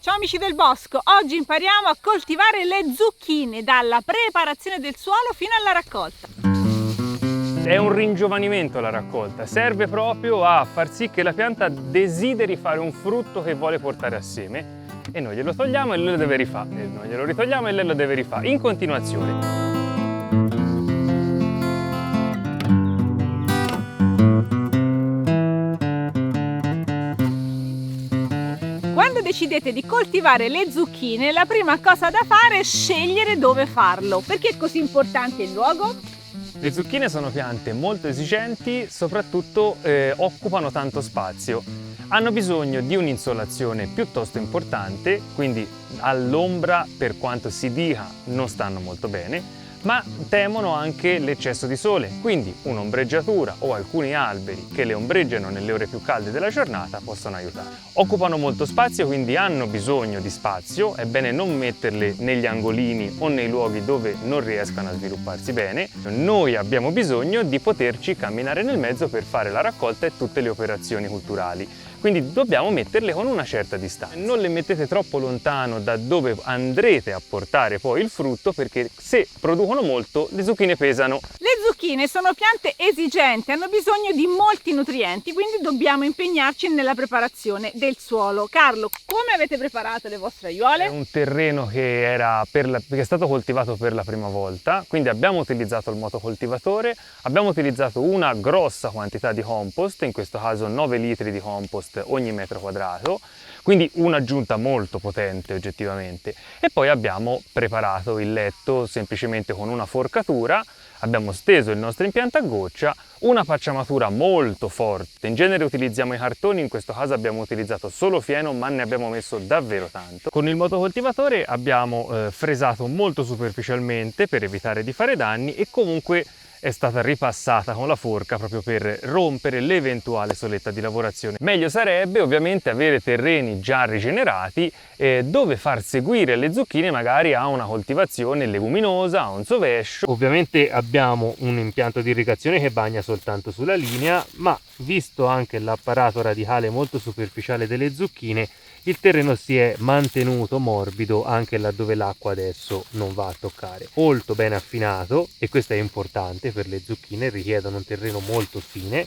Ciao amici del bosco, oggi impariamo a coltivare le zucchine dalla preparazione del suolo fino alla raccolta. È un ringiovanimento la raccolta, serve proprio a far sì che la pianta desideri fare un frutto che vuole portare a seme e noi glielo togliamo e lei lo deve rifare, e noi glielo ritogliamo e lei lo deve rifare, in continuazione. Quando decidete di coltivare le zucchine, la prima cosa da fare è scegliere dove farlo. Perché è così importante il luogo? Le zucchine sono piante molto esigenti, soprattutto occupano tanto spazio. Hanno bisogno di un'insolazione piuttosto importante, quindi all'ombra, per quanto si dica, non stanno molto bene, ma temono anche l'eccesso di sole, quindi un'ombreggiatura o alcuni alberi che le ombreggiano nelle ore più calde della giornata possono aiutare. Occupano molto spazio, quindi hanno bisogno di spazio, è bene non metterle negli angolini o nei luoghi dove non riescano a svilupparsi bene. Noi abbiamo bisogno di poterci camminare nel mezzo per fare la raccolta e tutte le operazioni culturali. Quindi dobbiamo metterle con una certa distanza. Non le mettete troppo lontano da dove andrete a portare poi il frutto, perché se producono molto le zucchine pesano. Le zucchine sono piante esigenti, hanno bisogno di molti nutrienti, quindi dobbiamo impegnarci nella preparazione del suolo. Carlo, come avete preparato le vostre aiuole? È un terreno che è stato coltivato per la prima volta, quindi abbiamo utilizzato il motocoltivatore, abbiamo utilizzato una grossa quantità di compost, in questo caso 9 litri di compost ogni metro quadrato, quindi un'aggiunta molto potente oggettivamente. E poi abbiamo preparato il letto semplicemente con una forcatura, abbiamo steso il nostro impianto a goccia, una pacciamatura molto forte. In genere utilizziamo i cartoni, in questo caso abbiamo utilizzato solo fieno, ma ne abbiamo messo davvero tanto. Con il motocoltivatore abbiamo fresato molto superficialmente per evitare di fare danni e comunque è stata ripassata con la forca proprio per rompere l'eventuale soletta di lavorazione. Meglio sarebbe ovviamente avere terreni già rigenerati dove far seguire le zucchine magari a una coltivazione leguminosa, a un sovescio. Ovviamente abbiamo un impianto di irrigazione che bagna soltanto sulla linea, ma visto anche l'apparato radicale molto superficiale delle zucchine, il terreno si è mantenuto morbido anche laddove l'acqua adesso non va a toccare. Molto ben affinato, e questo è importante per le zucchine, richiedono un terreno molto fine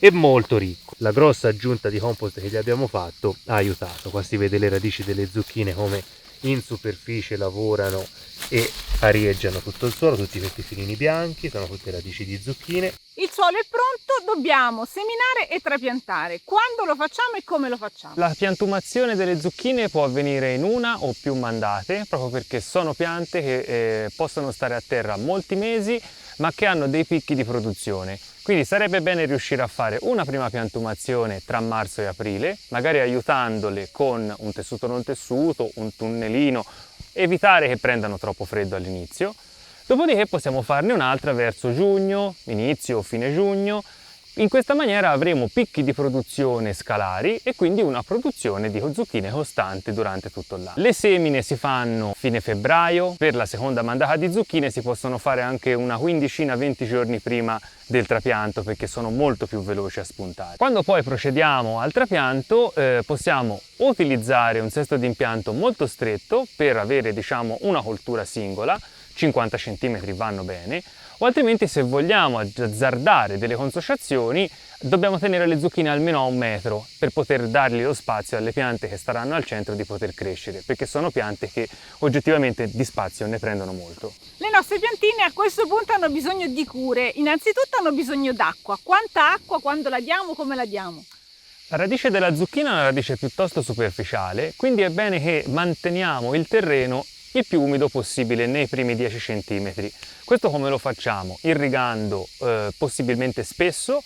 e molto ricco. La grossa aggiunta di compost che gli abbiamo fatto ha aiutato. Qua si vede le radici delle zucchine come in superficie lavorano e arieggiano tutto il suolo, tutti questi filini bianchi sono tutte radici di zucchine. Il suolo è pronto, dobbiamo seminare e trapiantare. Quando lo facciamo e come lo facciamo? La piantumazione delle zucchine può avvenire in una o più mandate, proprio perché sono piante che possono stare a terra molti mesi, ma che hanno dei picchi di produzione. Quindi sarebbe bene riuscire a fare una prima piantumazione tra marzo e aprile, magari aiutandole con un tessuto non tessuto, un tunnelino, evitare che prendano troppo freddo all'inizio. Dopodiché possiamo farne un'altra verso giugno, inizio o fine giugno. In questa maniera avremo picchi di produzione scalari e quindi una produzione di zucchine costante durante tutto l'anno. Le semine si fanno fine febbraio, per la seconda mandata di zucchine si possono fare anche una 15-20 giorni prima del trapianto, perché sono molto più veloci a spuntare. Quando poi procediamo al trapianto possiamo utilizzare un cesto di impianto molto stretto per avere, diciamo, una coltura singola, 50 cm vanno bene, o altrimenti se vogliamo azzardare delle consociazioni dobbiamo tenere le zucchine almeno a 1 metro per poter dargli lo spazio alle piante che staranno al centro di poter crescere, perché sono piante che oggettivamente di spazio ne prendono molto. Le nostre piantine a questo punto hanno bisogno di cure, innanzitutto hanno bisogno d'acqua. Quanta acqua, quando la diamo, come la diamo? La radice della zucchina è una radice piuttosto superficiale, quindi è bene che manteniamo il terreno il più umido possibile nei primi 10 cm. Questo come lo facciamo? Irrigando possibilmente spesso,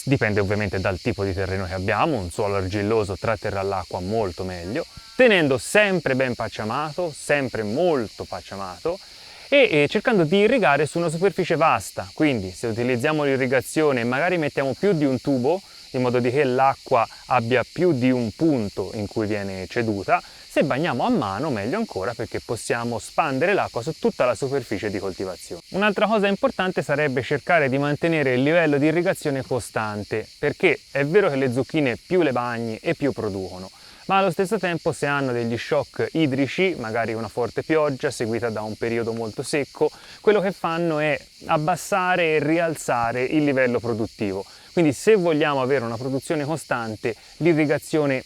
dipende ovviamente dal tipo di terreno che abbiamo, un suolo argilloso tratterrà l'acqua molto meglio, tenendo sempre ben pacciamato, sempre molto pacciamato, e cercando di irrigare su una superficie vasta. Quindi se utilizziamo l'irrigazione magari mettiamo più di un tubo, in modo che l'acqua abbia più di un punto in cui viene ceduta. Se bagniamo a mano meglio ancora, perché possiamo spandere l'acqua su tutta la superficie di coltivazione. Un'altra cosa importante sarebbe cercare di mantenere il livello di irrigazione costante, perché è vero che le zucchine più le bagni e più producono, ma allo stesso tempo se hanno degli shock idrici, magari una forte pioggia seguita da un periodo molto secco, quello che fanno è abbassare e rialzare il livello produttivo. Quindi se vogliamo avere una produzione costante, l'irrigazione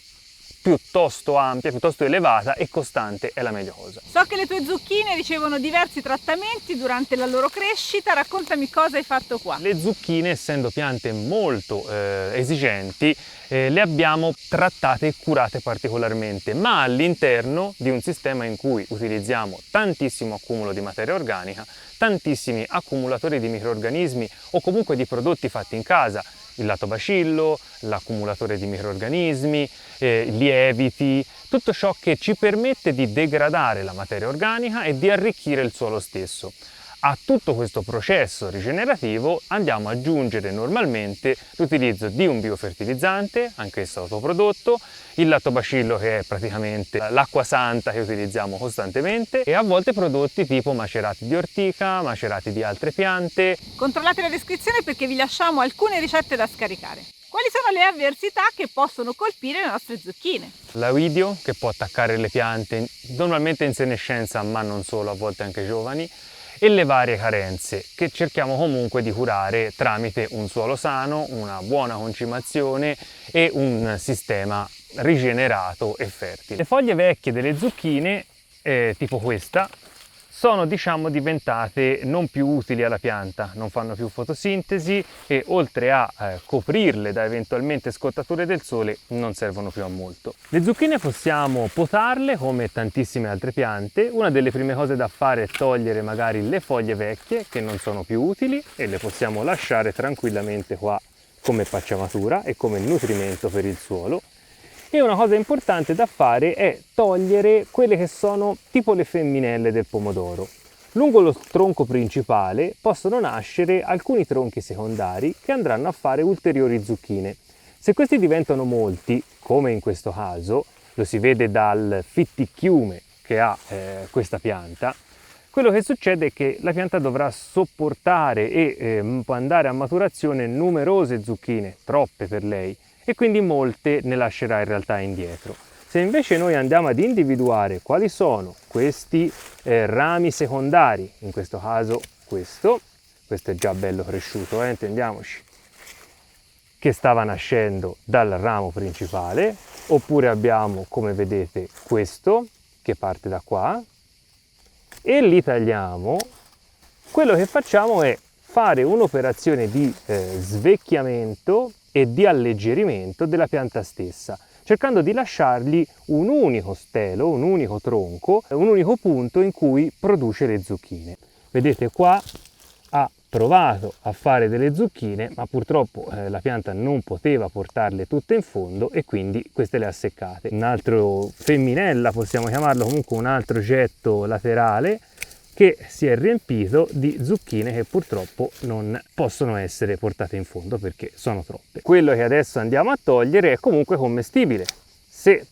piuttosto ampia, piuttosto elevata e costante è la meglio cosa. So che le tue zucchine ricevono diversi trattamenti durante la loro crescita, raccontami cosa hai fatto qua. Le zucchine, essendo piante molto esigenti, le abbiamo trattate e curate particolarmente, ma all'interno di un sistema in cui utilizziamo tantissimo accumulo di materia organica, tantissimi accumulatori di microrganismi o comunque di prodotti fatti in casa, il latobacillo, l'accumulatore di microrganismi, lieviti, tutto ciò che ci permette di degradare la materia organica e di arricchire il suolo stesso. A tutto questo processo rigenerativo andiamo ad aggiungere normalmente l'utilizzo di un biofertilizzante, anch'esso autoprodotto, il latobacillo che è praticamente l'acqua santa che utilizziamo costantemente e a volte prodotti tipo macerati di ortica, macerati di altre piante. Controllate la descrizione perché vi lasciamo alcune ricette da scaricare. Quali sono le avversità che possono colpire le nostre zucchine? L'oidio che può attaccare le piante, normalmente in senescenza ma non solo, a volte anche giovani, e le varie carenze che cerchiamo comunque di curare tramite un suolo sano, una buona concimazione e un sistema rigenerato e fertile. Le foglie vecchie delle zucchine, tipo questa, sono diventate non più utili alla pianta, non fanno più fotosintesi e oltre a coprirle da eventualmente scottature del sole non servono più a molto. Le zucchine possiamo potarle come tantissime altre piante. Una delle prime cose da fare è togliere magari le foglie vecchie che non sono più utili e le possiamo lasciare tranquillamente qua come pacciamatura e come nutrimento per il suolo. E una cosa importante da fare è togliere quelle che sono tipo le femminelle del pomodoro. Lungo lo tronco principale possono nascere alcuni tronchi secondari che andranno a fare ulteriori zucchine. Se questi diventano molti, come in questo caso, lo si vede dal fitticchiume che ha questa pianta, quello che succede è che la pianta dovrà sopportare e andare a maturazione numerose zucchine, troppe per lei, e quindi molte ne lascerà in realtà indietro. Se invece noi andiamo ad individuare quali sono questi rami secondari, in questo caso questo è già bello cresciuto, intendiamoci, che stava nascendo dal ramo principale, oppure abbiamo, come vedete, questo che parte da qua e li tagliamo, quello che facciamo è fare un'operazione di svecchiamento e di alleggerimento della pianta stessa, cercando di lasciargli un unico stelo, un unico tronco, un unico punto in cui produce le zucchine. Vedete qua ha provato a fare delle zucchine, ma purtroppo la pianta non poteva portarle tutte in fondo e quindi queste le ha seccate. Un altro femminella, possiamo chiamarlo, comunque un altro getto laterale che si è riempito di zucchine che purtroppo non possono essere portate in fondo perché sono troppe. Quello che adesso andiamo a togliere è comunque commestibile. Se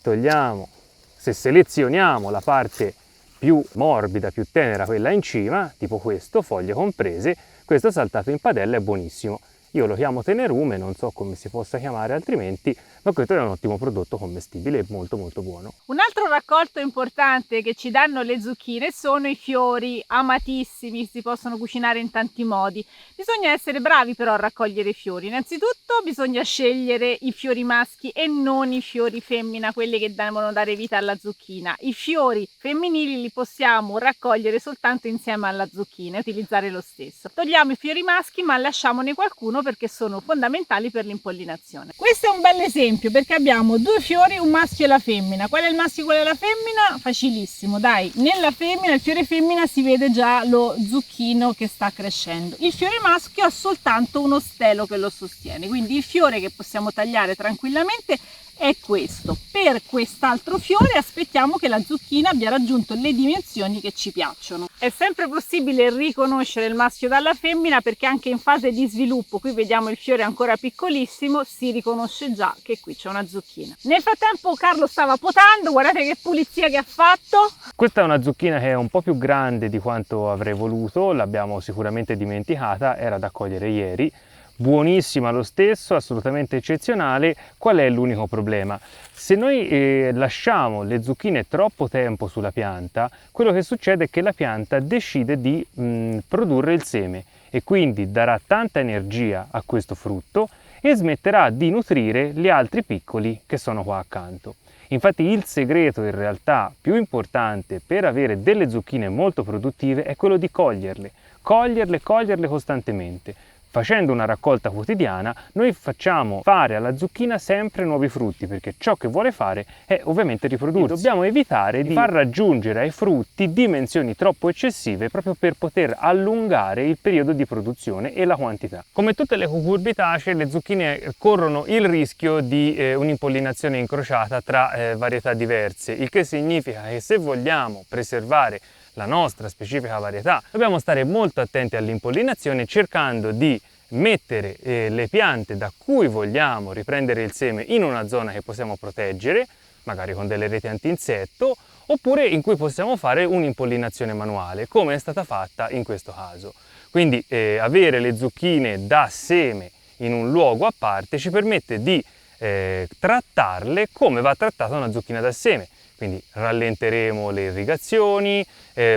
selezioniamo la parte più morbida, più tenera, quella in cima, tipo questo, foglie comprese, questo saltato in padella è buonissimo. Io lo chiamo tenerume, non so come si possa chiamare altrimenti, ma questo è un ottimo prodotto commestibile e molto molto buono. Un altro raccolto importante che ci danno le zucchine sono i fiori, amatissimi, si possono cucinare in tanti modi. Bisogna essere bravi però a raccogliere i fiori. Innanzitutto bisogna scegliere i fiori maschi e non i fiori femmina, quelli che devono dare vita alla zucchina. I fiori femminili li possiamo raccogliere soltanto insieme alla zucchina e utilizzare lo stesso. Togliamo i fiori maschi ma lasciamone qualcuno perché sono fondamentali per l'impollinazione. Questo è un bel esempio perché abbiamo due fiori, un maschio e la femmina. Qual è il maschio e qual è la femmina? Facilissimo, dai. Nella femmina, il fiore femmina, si vede già lo zucchino che sta crescendo. Il fiore maschio ha soltanto uno stelo che lo sostiene, quindi il fiore che possiamo tagliare tranquillamente è questo. Per quest'altro fiore aspettiamo che la zucchina abbia raggiunto le dimensioni che ci piacciono. È sempre possibile riconoscere il maschio dalla femmina perché anche in fase di sviluppo, qui vediamo il fiore ancora piccolissimo, si riconosce già che qui c'è una zucchina. Nel frattempo Carlo stava potando, guardate che pulizia che ha fatto. Questa è una zucchina che è un po' più grande di quanto avrei voluto, l'abbiamo sicuramente dimenticata, era da cogliere ieri. buonissima lo stesso, assolutamente eccezionale. Qual è l'unico problema? Se noi lasciamo le zucchine troppo tempo sulla pianta, quello che succede è che la pianta decide di produrre il seme e quindi darà tanta energia a questo frutto e smetterà di nutrire gli altri piccoli che sono qua accanto. Infatti il segreto in realtà più importante per avere delle zucchine molto produttive è quello di coglierle costantemente. Facendo una raccolta quotidiana noi facciamo fare alla zucchina sempre nuovi frutti, perché ciò che vuole fare è ovviamente riprodursi. Dobbiamo evitare di far raggiungere ai frutti dimensioni troppo eccessive proprio per poter allungare il periodo di produzione e la quantità. Come tutte le cucurbitacee, le zucchine corrono il rischio di un'impollinazione incrociata tra varietà diverse, il che significa che se vogliamo preservare la nostra specifica varietà dobbiamo stare molto attenti all'impollinazione, cercando di mettere le piante da cui vogliamo riprendere il seme in una zona che possiamo proteggere, magari con delle reti anti-insetto, oppure in cui possiamo fare un'impollinazione manuale, come è stata fatta in questo caso. Quindi avere le zucchine da seme in un luogo a parte ci permette di trattarle come va trattata una zucchina da seme. Quindi rallenteremo le irrigazioni,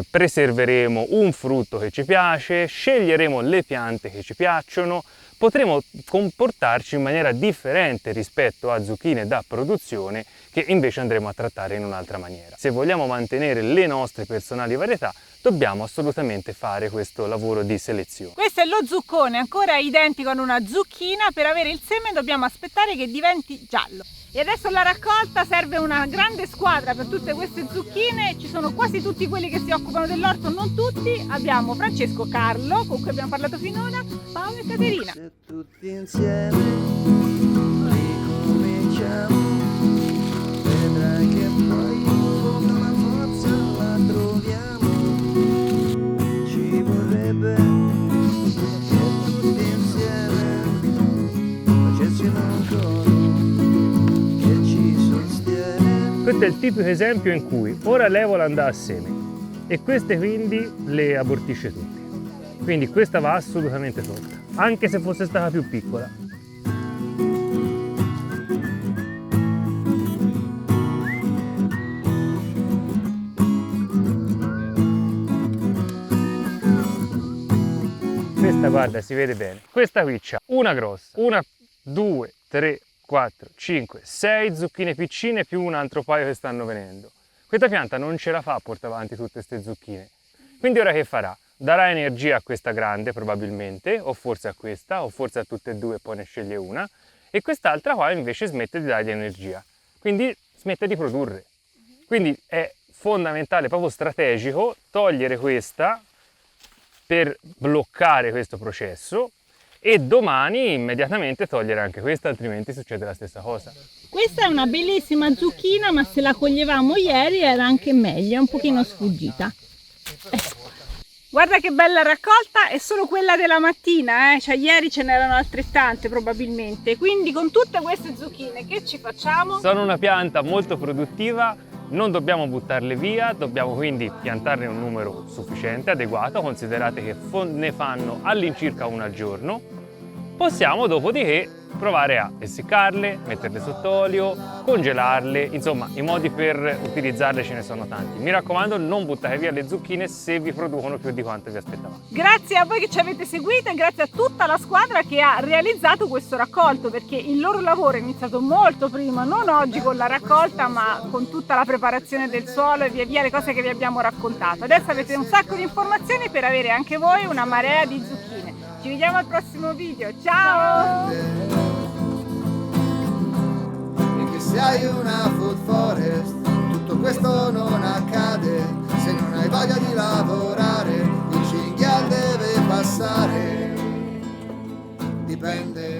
preserveremo un frutto che ci piace, sceglieremo le piante che ci piacciono, potremo comportarci in maniera differente rispetto a zucchine da produzione che invece andremo a trattare in un'altra maniera. Se vogliamo mantenere le nostre personali varietà, dobbiamo assolutamente fare questo lavoro di selezione. Questo è lo zuccone, ancora identico ad una zucchina. Per avere il seme dobbiamo aspettare che diventi giallo. E adesso alla raccolta serve una grande squadra per tutte queste zucchine. Ci sono quasi tutti quelli che si occupano dell'orto, non tutti. Abbiamo Francesco, Carlo, con cui abbiamo parlato finora, Paolo e Caterina. Se tutti insieme ricominciamo, vedrai che poi in fondo la forza la troviamo. Ci vorrebbe che tutti insieme facessimo un coro che ci sostiene. Questo è il tipico esempio in cui ora l'evola andà a seme e queste quindi le abortisce tutte. Quindi questa va assolutamente tolta, anche se fosse stata più piccola. Questa, guarda, si vede bene. Questa qui c'ha una grossa, 1, 2, 3, 4, 5, 6 zucchine piccine più un altro paio che stanno venendo. Questa pianta non ce la fa a portare avanti tutte queste zucchine. Quindi ora che farà? Darà energia a questa grande probabilmente, o forse a questa, o forse a tutte e due, poi ne sceglie una, e quest'altra qua invece smette di dargli energia, quindi smette di produrre. Quindi è fondamentale, proprio strategico, togliere questa per bloccare questo processo e domani immediatamente togliere anche questa, altrimenti succede la stessa cosa. Questa è una bellissima zucchina, ma se la coglievamo ieri era anche meglio, è un pochino sfuggita. Guarda che bella raccolta, è solo quella della mattina, cioè ieri ce n'erano altrettante probabilmente. Quindi con tutte queste zucchine che ci facciamo? Sono una pianta molto produttiva, non dobbiamo buttarle via, dobbiamo quindi piantarne un numero sufficiente, adeguato. Considerate che ne fanno all'incirca una al giorno. Possiamo dopodiché provare a essiccarle, metterle sott'olio, congelarle, insomma i modi per utilizzarle ce ne sono tanti. Mi raccomando, non buttate via le zucchine se vi producono più di quanto vi aspettavate. Grazie a voi che ci avete seguito e grazie a tutta la squadra che ha realizzato questo raccolto, perché il loro lavoro è iniziato molto prima, non oggi con la raccolta, ma con tutta la preparazione del suolo e via via le cose che vi abbiamo raccontato. Adesso avete un sacco di informazioni per avere anche voi una marea di zucchine. Ci vediamo al prossimo video, ciao! E che se hai una food forest, tutto questo non accade. Se non hai voglia di lavorare, il cinghiale deve passare. Dipende